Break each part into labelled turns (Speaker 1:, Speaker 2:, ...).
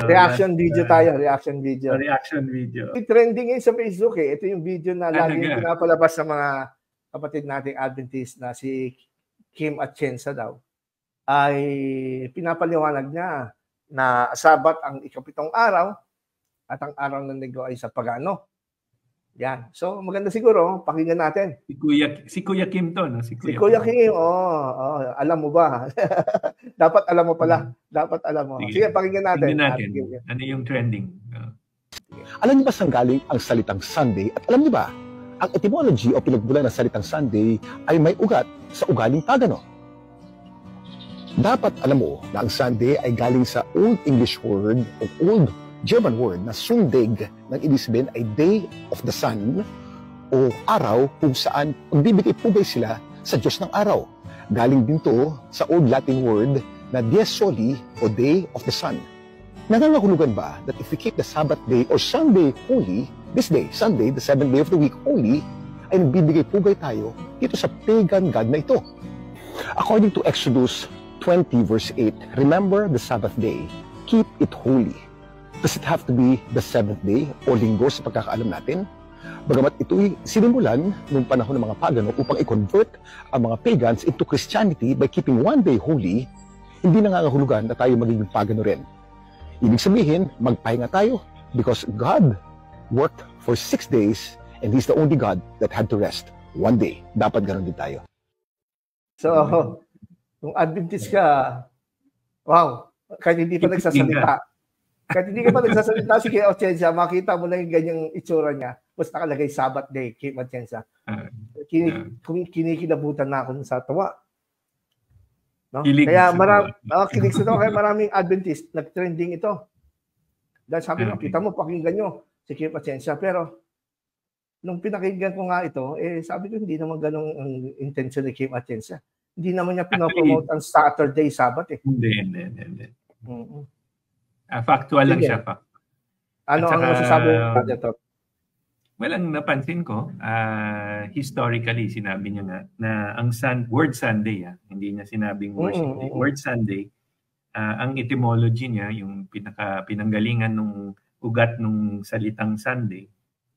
Speaker 1: reaction video tayo, reaction video.
Speaker 2: Reaction video.
Speaker 1: Trending ngayon sa Facebook eh. Ito yung video na lagi pinapalabas sa mga kapatid nating Adventist na si Kim Atienza daw. Ay pinapaliwanag niya na Sabat ang ikapitong araw at ang araw ng Linggo ay sa pagano. Yan. So maganda siguro, pakinggan natin.
Speaker 2: Si Kuya Kim to, no?
Speaker 1: Si Kuya Kim, alam mo ba? Dapat alam mo pala. Dapat alam mo. Sige, pakinggan natin.
Speaker 2: Ano yung trending?
Speaker 3: Alam niyo ba saan galing ang salitang Sunday? At alam niyo ba, ang etymology o pinagmulan ng salitang Sunday ay may ugat sa ugaling pagano. Dapat alam mo na ang Sunday ay galing sa Old English word o Old German word na Sundag, nang ibig sabihin ay Day of the Sun o araw kung saan pagbibigay pugay sila sa Diyos ng araw. Galing din to sa Old Latin word na Dies Soli o Day of the Sun. Nangangahulugan ba that if we keep the Sabbath day or Sunday holy, this day, Sunday, the 7th day of the week holy, ay nagbibigay pugay tayo dito sa pagan God na ito? According to Exodus 20 verse 8, remember the Sabbath day, keep it holy. Does it have to be the 7th day o linggo sa pagkakaalam natin? Bagamat ito'y sinimulan noong panahon ng mga pagano upang i-convert ang mga pagans into Christianity by keeping one day holy, hindi nangangahulugan na tayo magiging pagano rin. Ibig sabihin, magpahinga tayo because God worked for 6 days and He's the only God that had to rest one day. Dapat ganoon din tayo.
Speaker 1: So, kung Adventist ka, wow, kahit hindi pa nagsasalita. Kahit hindi ka pa nagsasalita si Kim Atienza, makita mo lang yung ganyang itsura niya. Basta nakalagay Sabbath day, Kim Atienza. Kinikilabutan na ako sa tawa. No? Kaya kilig sa tawa, kaya maraming Adventist nag-trending ito. Dahil sabi ko, kita mo, pakinggan nyo si Kim Atienza. Pero, nung pinakinggan ko nga ito, sabi ko, hindi naman ganong ang intention ni Kim Atienza. Hindi naman niya pinopromote ang Saturday Sabbath eh.
Speaker 2: Hindi. Factual lang siya pa.
Speaker 1: Ano ang masasabi mo dito?
Speaker 2: Well, ang napansin ko, historically, sinabi niya nga na ang word Sunday, hindi niya sinabing worship day. Word Sunday, ang etymology niya, yung pinanggalingan ng ugat ng salitang Sunday,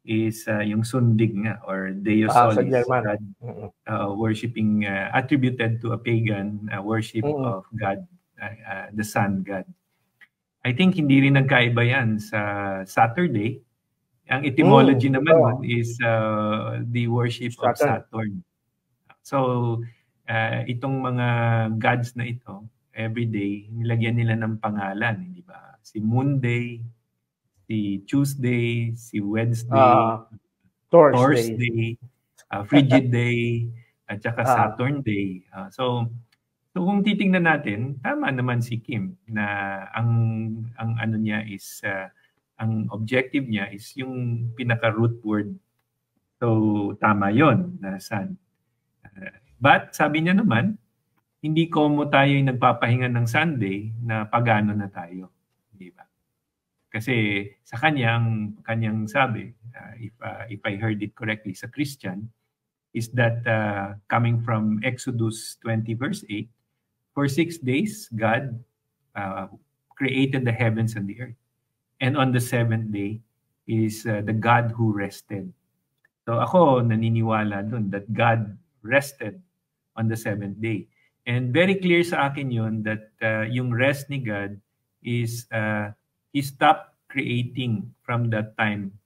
Speaker 2: is yung sundig nga, or Deus Solis, worshiping, attributed to a pagan worship of God, the Sun God. I think hindi rin nagkaiba yan sa Saturday. Ang etymology naman is the worship of Saturn. So, itong mga gods na ito, everyday, nilagyan nila ng pangalan, di ba? Si Monday, si Tuesday, si Wednesday, Thursday, Frigid Day, at saka Saturn Day. So kung titingnan natin, tama naman si Kim na ang ano niya is ang objective niya is yung pinaka-root word. So tama 'yon na Sun. But sabi niya naman, hindi komo tayo yung nagpapahinga ng Sunday na pagano na tayo, di ba? Kasi sa kanyang sabi, if I heard it correctly sa Christian, is that coming from Exodus 20 verse 8, for 6 days, God created the heavens and the earth. And on the 7th day is the God who rested. So ako naniniwala dun that God rested on the 7th day. And very clear sa akin yun that yung rest ni God is He stopped creating from that time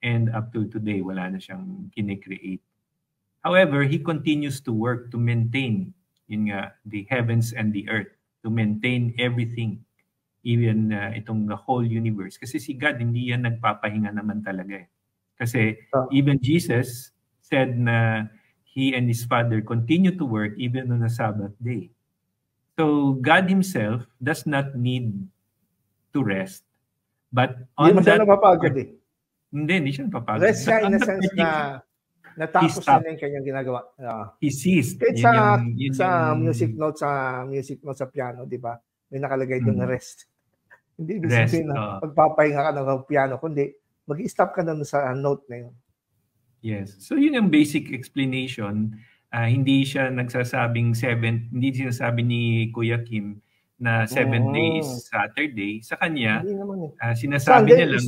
Speaker 2: and up to today. Wala na siyang kine-create. However, He continues to work to maintain the heavens and the earth, to maintain everything, even itong the whole universe. Kasi si God, hindi yan nagpapahinga naman talaga eh. Kasi even Jesus said na He and His Father continue to work even on a Sabbath day. So God Himself does not need to rest. But on
Speaker 1: hindi
Speaker 2: that...
Speaker 1: Hindi
Speaker 2: siya napapagod.
Speaker 1: Rest siya in a sense na natapos na yung kanyang ginagawa.
Speaker 2: He ceased.
Speaker 1: Sa music note sa piano, di ba? May nakalagay doon na rest. Hindi ibig sabihin na pagpapahinga ka ng piano, kundi mag-stop ka na sa note na yun.
Speaker 2: Yes. So yun ang basic explanation. Hindi siya nagsasabing hindi sinasabi ni Kuya Kim na 7 days Saturday, sa kanya, sinasabi niya lang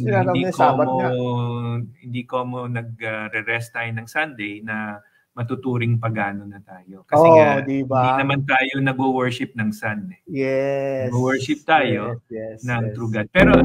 Speaker 2: hindi ko mo nag-rest tayo ng Sunday na matuturing pagano na tayo. Kasi hindi naman tayo nag-worship ng Sun.
Speaker 1: Yes.
Speaker 2: Nag-worship tayo ng true God. Pero